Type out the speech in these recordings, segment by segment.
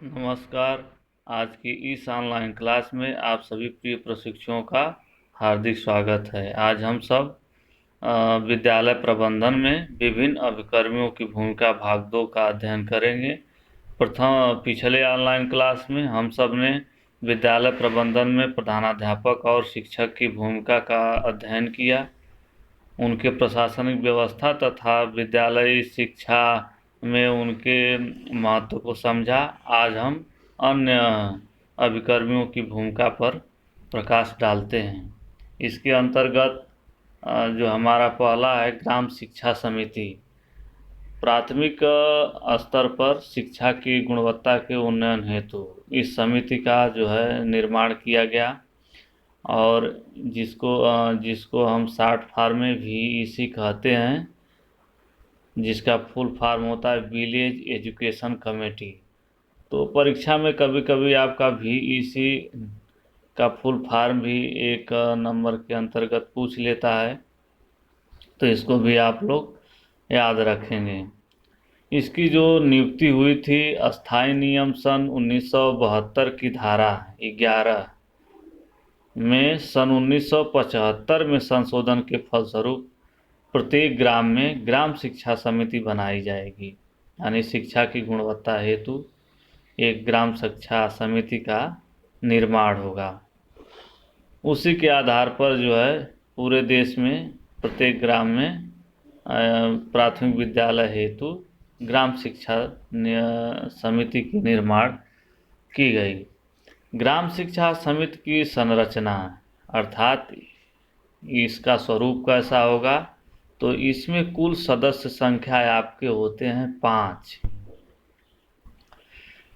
नमस्कार। आज की इस ऑनलाइन क्लास में आप सभी प्रिय प्रशिक्षुओं का हार्दिक स्वागत है। आज हम सब विद्यालय प्रबंधन में विभिन्न अभिकर्मियों की भूमिका भाग 2 का अध्ययन करेंगे। पिछले ऑनलाइन क्लास में हम सब ने विद्यालय प्रबंधन में प्रधानाध्यापक और शिक्षक की भूमिका का अध्ययन किया, उनके प्रशासनिक व्यवस्था तथा विद्यालयी शिक्षा में उनके महत्व को समझा। आज हम अन्य अभिकर्मियों की भूमिका पर प्रकाश डालते हैं। इसके अंतर्गत जो हमारा पहला है ग्राम शिक्षा समिति। प्राथमिक स्तर पर शिक्षा की गुणवत्ता के उन्नयन हेतु इस समिति का जो है निर्माण किया गया और जिसको हम शॉर्ट फॉर्म में VEC कहते हैं, जिसका फुल फॉर्म होता है विलेज एजुकेशन कमेटी। तो परीक्षा में कभी कभी आपका VEC का फुल फॉर्म भी एक नंबर के अंतर्गत पूछ लेता है, तो इसको भी आप लोग याद रखेंगे। इसकी जो नियुक्ति हुई थी अस्थायी नियम सन 1972 की धारा 11 में सन 1975 में संशोधन के फलस्वरूप प्रत्येक ग्राम में ग्राम शिक्षा समिति बनाई जाएगी, यानी शिक्षा की गुणवत्ता हेतु एक ग्राम शिक्षा समिति का निर्माण होगा। उसी के आधार पर जो है पूरे देश में प्रत्येक ग्राम में प्राथमिक विद्यालय हेतु ग्राम शिक्षा समिति की निर्माण की गई। ग्राम शिक्षा समिति की संरचना अर्थात इसका स्वरूप कैसा होगा, तो इसमें कुल सदस्य संख्या आपके होते हैं 5,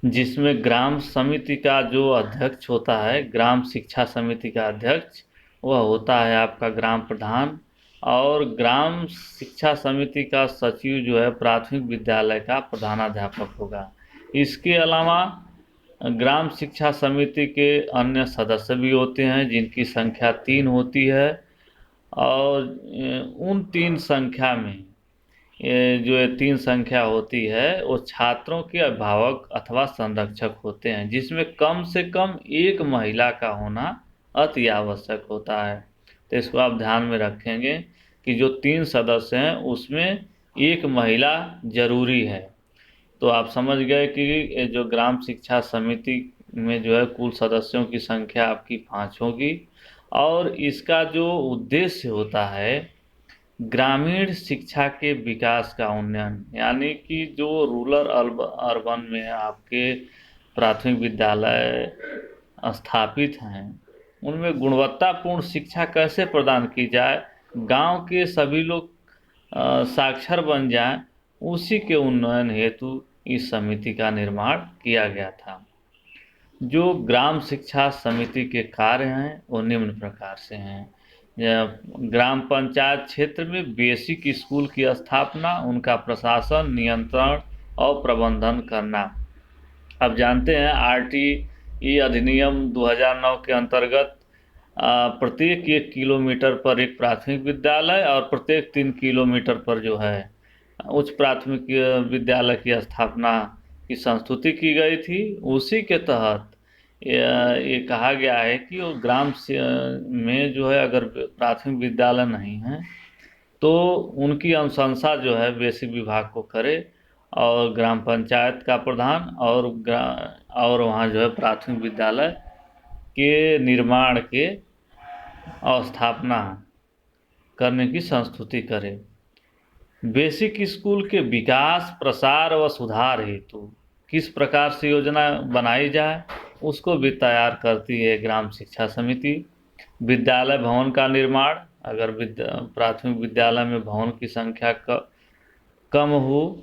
जिसमें ग्राम समिति का जो अध्यक्ष होता है, ग्राम शिक्षा समिति का अध्यक्ष, वह होता है आपका ग्राम प्रधान, और ग्राम शिक्षा समिति का सचिव जो है प्राथमिक विद्यालय का प्रधानाध्यापक होगा। इसके अलावा ग्राम शिक्षा समिति के अन्य सदस्य भी होते हैं जिनकी संख्या 3 होती है, और उन 3 संख्या में जो 3 संख्या होती है वो छात्रों के अभिभावक अथवा संरक्षक होते हैं, जिसमें कम से कम एक महिला का होना अति आवश्यक होता है। तो इसको आप ध्यान में रखेंगे कि जो 3 सदस्य हैं उसमें एक महिला जरूरी है। तो आप समझ गए कि जो ग्राम शिक्षा समिति में जो है कुल सदस्यों की संख्या आपकी 5 होगी, और इसका जो उद्देश्य होता है ग्रामीण शिक्षा के विकास का उन्नयन, यानी कि जो रूरल अर्बन में आपके प्राथमिक विद्यालय स्थापित हैं उनमें गुणवत्तापूर्ण शिक्षा कैसे प्रदान की जाए, गांव के सभी लोग साक्षर बन जाएं, उसी के उन्नयन हेतु इस समिति का निर्माण किया गया था। जो ग्राम शिक्षा समिति के कार्य हैं वो निम्न प्रकार से हैं। ग्राम पंचायत क्षेत्र में बेसिक स्कूल की स्थापना, उनका प्रशासन, नियंत्रण और प्रबंधन करना। अब जानते हैं RTE अधिनियम 2009 के अंतर्गत प्रत्येक 1 किलोमीटर पर एक प्राथमिक विद्यालय और प्रत्येक 3 किलोमीटर पर जो है उच्च प्राथमिक विद्यालय की स्थापना की संस्तुति की गई थी। उसी के तहत ये कहा गया है कि वो ग्राम में जो है अगर प्राथमिक विद्यालय नहीं है तो उनकी अनुशंसा जो है बेसिक विभाग को करे, और ग्राम पंचायत का प्रधान और वहाँ जो है प्राथमिक विद्यालय के निर्माण के स्थापना करने की संस्तुति करे। बेसिक स्कूल के विकास, प्रसार व सुधार हेतु किस प्रकार से योजना बनाई जाए उसको भी तैयार करती है ग्राम शिक्षा समिति। विद्यालय भवन का निर्माण, अगर प्राथमिक विद्यालय में भवन की संख्या कम हो,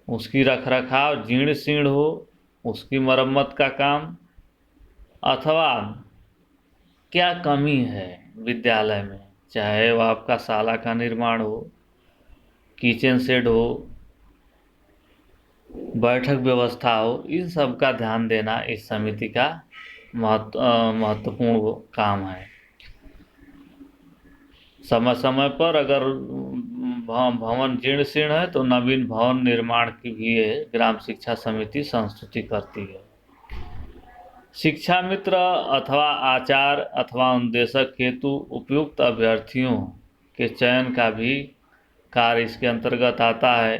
उसकी रखरखाव जीर्ण शीर्ण हो, उसकी मरम्मत का काम, अथवा क्या कमी है विद्यालय में, चाहे वो आपका शाला का निर्माण हो, किचन शेड हो, बैठक व्यवस्था हो, इन सब का ध्यान देना इस समिति का महत्वपूर्ण काम है। समय समय पर अगर भवन जीर्ण शीर्ण है तो नवीन भवन निर्माण की भी ये ग्राम शिक्षा समिति संस्तुति करती है। शिक्षा मित्र अथवा आचार अथवा अनुदेशक हेतु उपयुक्त अभ्यर्थियों के चयन का भी कार्य इसके अंतर्गत आता है।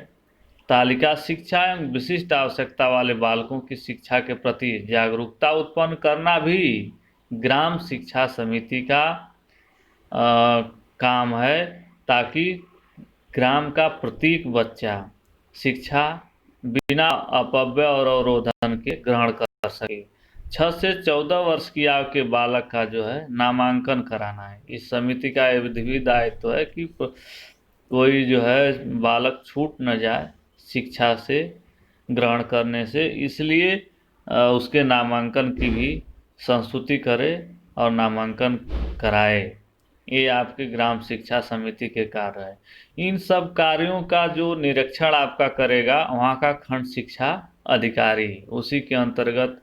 तालिका शिक्षा एवं विशिष्ट आवश्यकता वाले बालकों की शिक्षा के प्रति जागरूकता उत्पन्न करना भी ग्राम शिक्षा समिति का काम है, ताकि ग्राम का प्रत्येक बच्चा शिक्षा बिना अपव्यय और अवरोधन के ग्रहण कर सके। 6 से 14 वर्ष की आयु के बालक का जो है नामांकन कराना है। इस समिति का यह विधि दायित्व है कि कोई जो है बालक छूट न जाए शिक्षा से ग्रहण करने से, इसलिए उसके नामांकन की भी संस्तुति करे और नामांकन कराए। ये आपके ग्राम शिक्षा समिति के कार्य है। इन सब कार्यों का जो निरीक्षण आपका करेगा वहाँ का खंड शिक्षा अधिकारी, उसी के अंतर्गत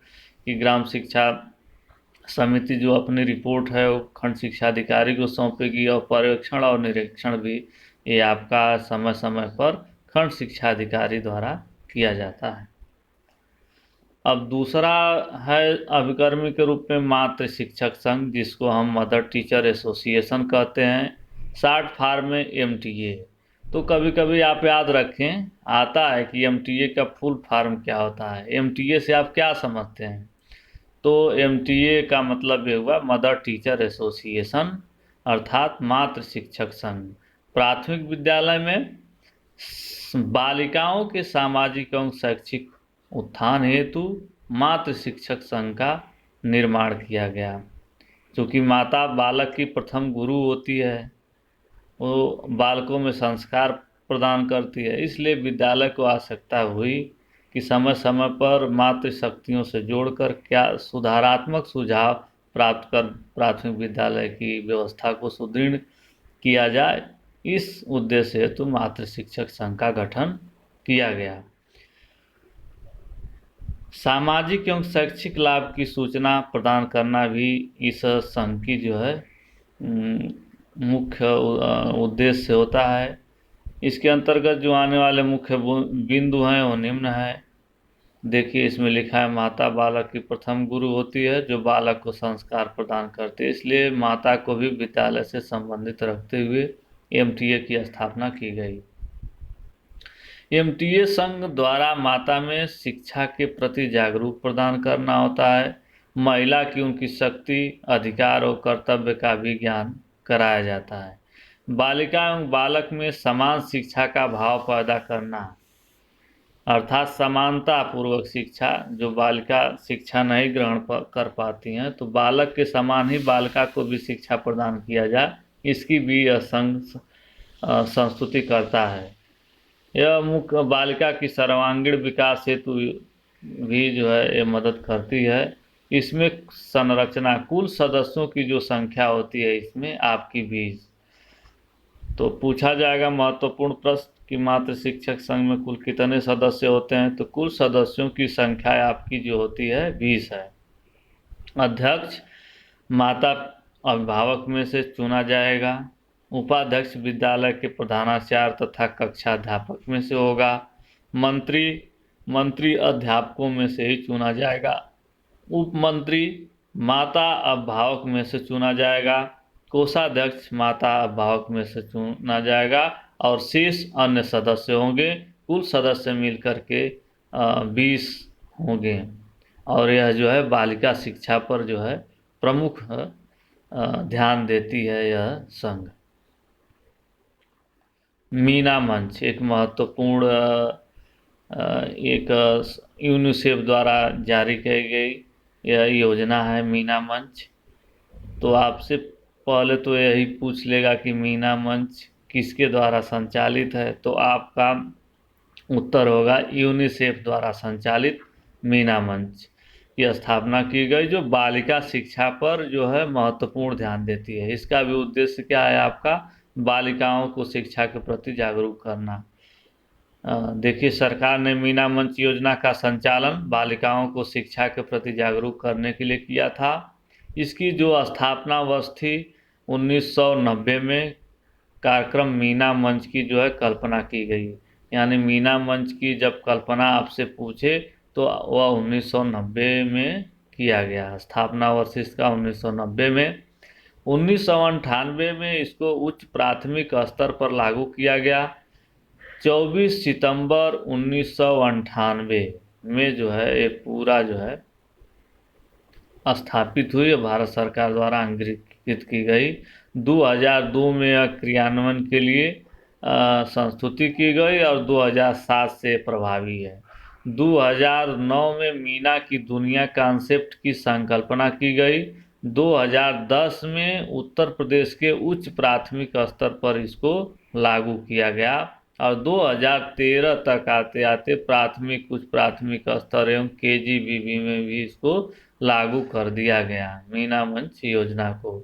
कि ग्राम शिक्षा समिति जो अपनी रिपोर्ट है वो खंड शिक्षा अधिकारी को सौंपेगी, और पर्यवेक्षण और निरीक्षण भी ये आपका समय समय पर खंड शिक्षा अधिकारी द्वारा किया जाता है। अब दूसरा है अभिकर्मी के रूप में मातृ शिक्षक संघ, जिसको हम मदर टीचर एसोसिएशन कहते हैं। शॉर्ट फॉर्म में MTA। तो कभी कभी आप याद रखें, आता है कि MTA का फुल फॉर्म क्या होता है। MTA से आप क्या समझते हैं? तो MTA का मतलब ये हुआ मदर टीचर एसोसिएशन, अर्थात मातृ शिक्षक संघ। प्राथमिक विद्यालय में बालिकाओं के सामाजिक एवं शैक्षिक उत्थान हेतु मातृ शिक्षक संघ का निर्माण किया गया। क्योंकि माता बालक की प्रथम गुरु होती है, वो बालकों में संस्कार प्रदान करती है, इसलिए विद्यालय को आवश्यकता हुई कि समय समय पर मातृ शक्तियों से जोड़कर क्या सुधारात्मक सुझाव प्राप्त कर प्राथमिक विद्यालय की व्यवस्था को सुदृढ़ किया जाए। इस उद्देश्य हेतु मातृ शिक्षक संघ का गठन किया गया। सामाजिक एवं शैक्षिक लाभ की सूचना प्रदान करना भी इस संघ की जो है मुख्य उद्देश्य होता है। इसके अंतर्गत जो आने वाले मुख्य बिंदु हैं वो निम्न है। देखिए, इसमें लिखा है माता बालक की प्रथम गुरु होती है, जो बालक को संस्कार प्रदान करती है, इसलिए माता को भी विद्यालय से संबंधित रखते हुए MTA की स्थापना की गई। MTA संघ द्वारा माता में शिक्षा के प्रति जागरूक प्रदान करना होता है। महिला की उनकी शक्ति, अधिकार और कर्तव्य का भी ज्ञान कराया जाता है। बालिका एवं बालक में समान शिक्षा का भाव पैदा करना, अर्थात समानता पूर्वक शिक्षा। जो बालिका शिक्षा नहीं ग्रहण कर पाती हैं तो बालक के समान ही बालिका को भी शिक्षा प्रदान किया जाए, इसकी भी यह संघ संस्तुति करता है। यह मुख्य बालिका की सर्वांगीण विकास हेतु भी जो है ये मदद करती है। इसमें संरचना, कुल सदस्यों की जो संख्या होती है इसमें आपकी 20। तो पूछा जाएगा महत्वपूर्ण प्रश्न कि मातृ शिक्षक संघ में कुल कितने सदस्य होते हैं, तो कुल सदस्यों की संख्या आपकी जो होती है 20 है। अध्यक्ष माता अभिभावक में से चुना जाएगा। उपाध्यक्ष विद्यालय के प्रधानाचार्य तथा कक्षाध्यापक में से होगा। मंत्री अध्यापकों में से ही चुना जाएगा। उप मंत्री माता अभिभावक में से चुना जाएगा। कोषाध्यक्ष माता अभिभावक में से चुना जाएगा और शेष अन्य सदस्य होंगे। कुल सदस्य मिलकर के 20 होंगे। और यह जो है बालिका शिक्षा पर जो है प्रमुख ध्यान देती है यह संघ। मीना मंच एक महत्वपूर्ण एक यूनिसेफ द्वारा जारी की गई यह योजना है मीना मंच। तो आपसे पहले तो यही पूछ लेगा कि मीना मंच किसके द्वारा संचालित है, तो आपका उत्तर होगा यूनिसेफ द्वारा संचालित मीना मंच की स्थापना की गई, जो बालिका शिक्षा पर जो है महत्वपूर्ण ध्यान देती है। इसका भी उद्देश्य क्या है आपका, बालिकाओं को शिक्षा के प्रति जागरूक करना। देखिए, सरकार ने मीना मंच योजना का संचालन बालिकाओं को शिक्षा के प्रति जागरूक करने के लिए किया था। इसकी जो स्थापना वर्ष थी 1990 में कार्यक्रम मीना मंच की जो है कल्पना की गई। यानी मीना मंच की जब कल्पना आपसे पूछे तो वह 1990 में किया गया, स्थापना वर्ष इसका 1990 में। 1998 में इसको उच्च प्राथमिक स्तर पर लागू किया गया। 24 सितंबर 1998 में जो है ये पूरा जो है स्थापित हुई, भारत सरकार द्वारा अंगीकृत की गई। 2002 में यह क्रियान्वयन के लिए संस्तुति की गई और 2007 से प्रभावी है। 2009 में मीना की दुनिया कॉन्सेप्ट की संकल्पना की गई। 2010 में उत्तर प्रदेश के उच्च प्राथमिक स्तर पर इसको लागू किया गया और 2013 तक आते आते प्राथमिक उच्च प्राथमिक स्तर एवं केजीबीवी में भी इसको लागू कर दिया गया मीना मंच योजना को।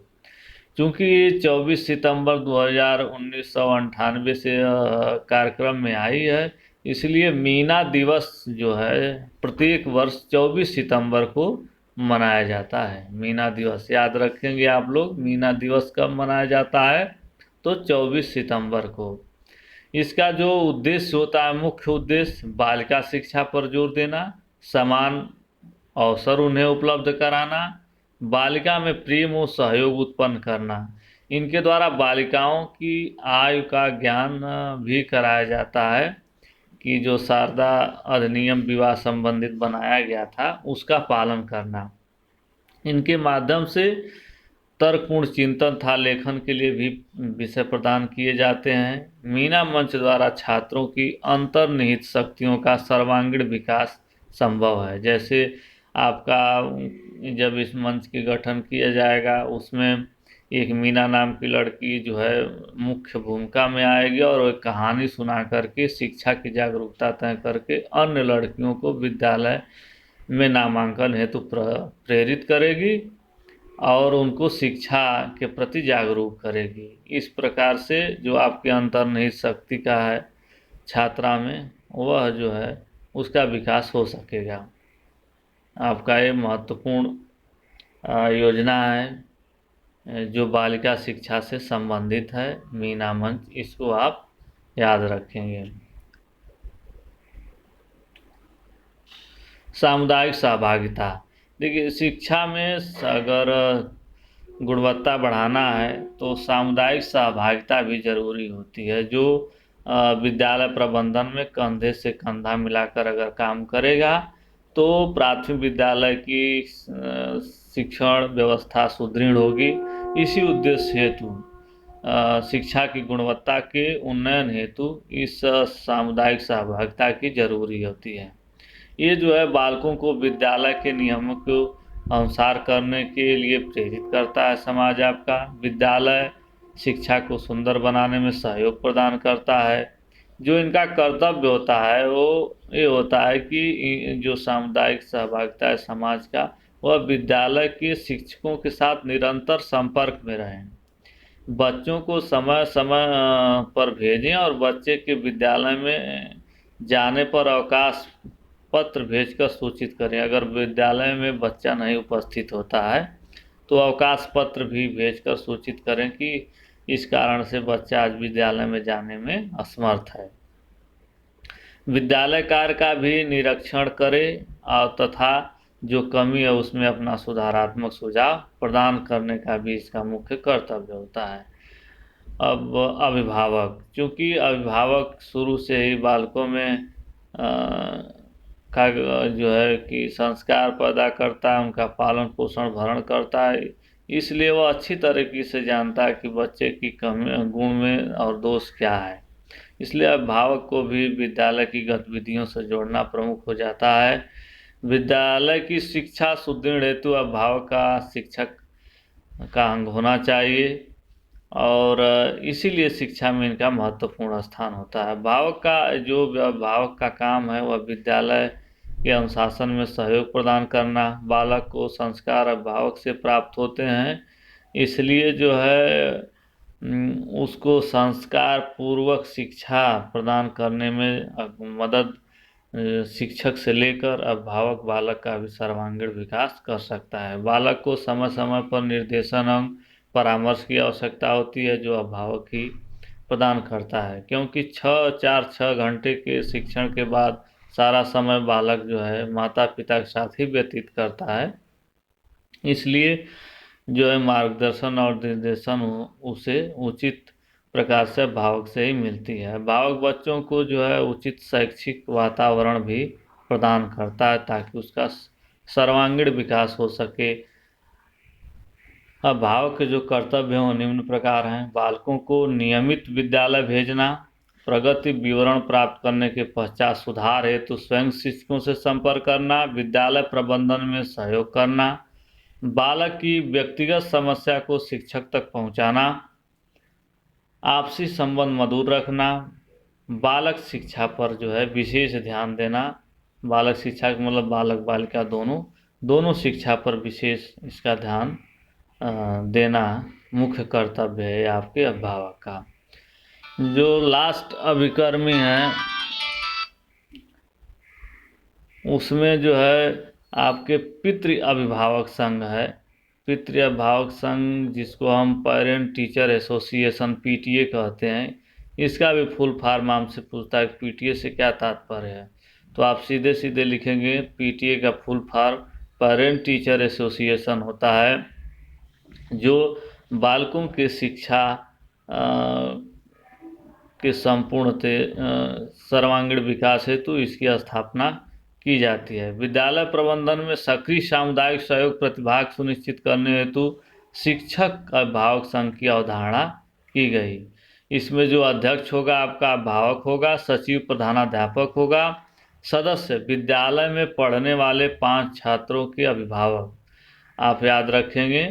चूंकि 24 सितंबर 1998 से कार्यक्रम में आई है, इसलिए मीना दिवस जो है प्रत्येक वर्ष 24 सितंबर को मनाया जाता है। मीना दिवस याद रखेंगे आप लोग, मीना दिवस कब मनाया जाता है? तो 24 सितंबर को। इसका जो उद्देश्य होता है, मुख्य उद्देश्य बालिका शिक्षा पर जोर देना, समान अवसर उन्हें उपलब्ध कराना, बालिका में प्रेम और सहयोग उत्पन्न करना। इनके द्वारा बालिकाओं की आयु का ज्ञान भी कराया जाता है कि जो शारदा अधिनियम विवाह संबंधित बनाया गया था उसका पालन करना। इनके माध्यम से तर्कपूर्ण चिंतन तथा लेखन के लिए भी विषय प्रदान किए जाते हैं। मीना मंच द्वारा छात्रों की अंतर्निहित शक्तियों का सर्वांगीण विकास संभव है। जैसे आपका जब इस मंच की गठन किया जाएगा उसमें एक मीना नाम की लड़की जो है मुख्य भूमिका में आएगी और एक कहानी सुना करके शिक्षा की जागरूकता तय करके अन्य लड़कियों को विद्यालय में नामांकन हेतु प्रेरित करेगी और उनको शिक्षा के प्रति जागरूक करेगी। इस प्रकार से जो आपके अंतर्निहित शक्ति का है छात्रा में, वह जो है उसका विकास हो सकेगा। आपका ये महत्वपूर्ण योजना है जो बालिका शिक्षा से संबंधित है, मीना मंच, इसको आप याद रखेंगे। सामुदायिक सहभागिता, देखिए शिक्षा में अगर गुणवत्ता बढ़ाना है तो सामुदायिक सहभागिता भी जरूरी होती है। जो विद्यालय प्रबंधन में कंधे से कंधा मिलाकर अगर काम करेगा तो प्राथमिक विद्यालय की शिक्षण व्यवस्था सुदृढ़ होगी। इसी उद्देश्य हेतु शिक्षा की गुणवत्ता के उन्नयन हेतु इस सामुदायिक सहभागिता की जरूरी होती है। ये जो है बालकों को विद्यालय के नियमों को अनुसार करने के लिए प्रेरित करता है। समाज आपका विद्यालय शिक्षा को सुंदर बनाने में सहयोग प्रदान करता है। जो इनका कर्तव्य होता है वो ये होता है कि जो सामुदायिक सहभागिता है समाज का, वह विद्यालय के शिक्षकों के साथ निरंतर संपर्क में रहें, बच्चों को समय समय पर भेजें और बच्चे के विद्यालय में जाने पर अवकाश पत्र भेजकर सूचित करें। अगर विद्यालय में बच्चा नहीं उपस्थित होता है तो अवकाश पत्र भी भेजकर सूचित करें कि इस कारण से बच्चा आज विद्यालय में जाने में असमर्थ है। विद्यालय कार्य का भी निरीक्षण करें और तथा जो कमी है उसमें अपना सुधारात्मक सुझाव प्रदान करने का भी इसका मुख्य कर्तव्य होता है। अब अभिभावक, चूँकि अभिभावक शुरू से ही बालकों में का जो है कि संस्कार पैदा करता है, उनका पालन पोषण भरण करता है, इसलिए वह अच्छी तरीके से जानता है कि बच्चे की कमी गुण में और दोष क्या है। इसलिए अभिभावक को भी विद्यालय की गतिविधियों से जोड़ना प्रमुख हो जाता है। विद्यालय की शिक्षा सुदृढ़ हेतु अभिभावक का शिक्षक का अंग होना चाहिए और इसीलिए शिक्षा में इनका महत्वपूर्ण स्थान होता है। अभिभावक का काम है वह विद्यालय के अनुशासन में सहयोग प्रदान करना। बालक को संस्कार अभिभावक से प्राप्त होते हैं, इसलिए जो है उसको संस्कार पूर्वक शिक्षा प्रदान करने में मदद शिक्षक से लेकर अभिभावक बालक का भी सर्वांगीण विकास कर सकता है। बालक को समय समय पर निर्देशन एवं परामर्श की आवश्यकता होती है जो अभिभावक ही प्रदान करता है, क्योंकि 6 घंटे के शिक्षण के बाद सारा समय बालक जो है माता पिता के साथ ही व्यतीत करता है। इसलिए जो है मार्गदर्शन और निर्देशन उसे उचित प्रकार से अभिभावक से ही मिलती है। अभिभावक बच्चों को जो है उचित शैक्षिक वातावरण भी प्रदान करता है ताकि उसका सर्वांगीण विकास हो सके। अभिभावक के जो कर्तव्य हैं वो निम्न प्रकार हैं: बालकों को नियमित विद्यालय भेजना, प्रगति विवरण प्राप्त करने के पश्चात सुधार हेतु स्वयं शिक्षकों से संपर्क करना, विद्यालय प्रबंधन में सहयोग करना, बालक की व्यक्तिगत समस्या को शिक्षक तक पहुंचाना, आपसी संबंध मधुर रखना, बालक शिक्षा पर जो है विशेष ध्यान देना। बालक शिक्षा का मतलब बालक बालिका दोनों शिक्षा पर विशेष इसका ध्यान देना मुख्य कर्तव्य है आपके अभिभावक का। जो लास्ट अभिकर्मी है उसमें जो है आपके पितृ अभिभावक संघ है। पितृ अभिभावक संघ जिसको हम पेरेंट टीचर एसोसिएशन पीटीए कहते हैं, इसका भी फुल फॉर्म हमसे पूछता है पीटीए से क्या तात्पर्य है, तो आप सीधे सीधे लिखेंगे पीटीए का full form parent teacher association होता है, जो बालकों के शिक्षा के सर्वांगीण विकास हेतु इसकी स्थापना की जाती है। विद्यालय प्रबंधन में सक्रिय सामुदायिक सहयोग प्रतिभाग सुनिश्चित करने हेतु शिक्षक अभिभावक संघ की अवधारणा की गई। इसमें जो अध्यक्ष होगा आपका अभिभावक होगा, सचिव प्रधानाध्यापक होगा, सदस्य विद्यालय में पढ़ने वाले 5 छात्रों के अभिभावक। आप याद रखेंगे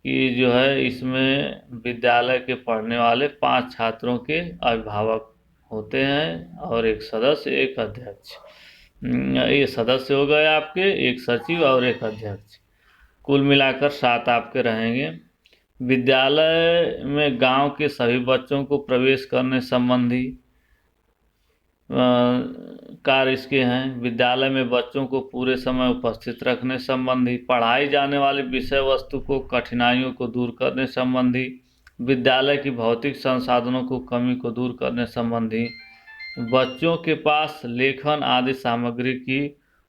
कि जो है इसमें विद्यालय के पढ़ने वाले 5 छात्रों के अभिभावक होते हैं और एक सदस्य, एक अध्यक्ष। ये सदस्य हो गए आपके, एक सचिव और एक अध्यक्ष, कुल मिलाकर 7 आपके रहेंगे। विद्यालय में गांव के सभी बच्चों को प्रवेश करने संबंधी कार्य इसके हैं। विद्यालय में बच्चों को पूरे समय उपस्थित रखने संबंधी, पढ़ाई जाने वाली विषय वस्तु को कठिनाइयों को दूर करने संबंधी, विद्यालय की भौतिक संसाधनों को कमी को दूर करने संबंधी, बच्चों के पास लेखन आदि सामग्री की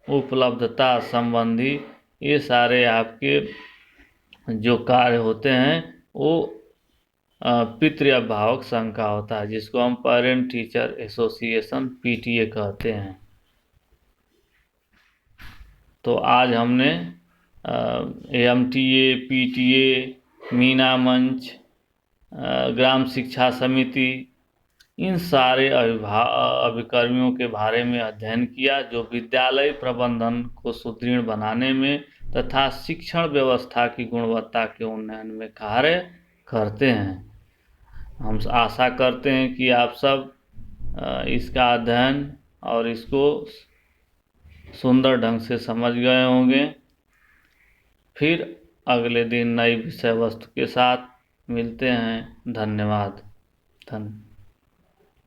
उपलब्धता संबंधी, ये सारे आपके जो कार्य होते हैं वो पितृ अभिभावक संघ का होता है, जिसको हम पेरेंट टीचर एसोसिएशन पीटीए कहते हैं। तो आज हमने एएमटीए, पीटीए, मीना मंच, ग्राम शिक्षा समिति, इन सारे अभिकर्मियों के बारे में अध्ययन किया जो विद्यालय प्रबंधन को सुदृढ़ बनाने में तथा शिक्षण व्यवस्था की गुणवत्ता के उन्नयन में कार्य करते हैं। हम आशा करते हैं कि आप सब इसका अध्ययन और इसको सुंदर ढंग से समझ गए होंगे। फिर अगले दिन नई विषय वस्तु के साथ मिलते हैं। धन्यवाद।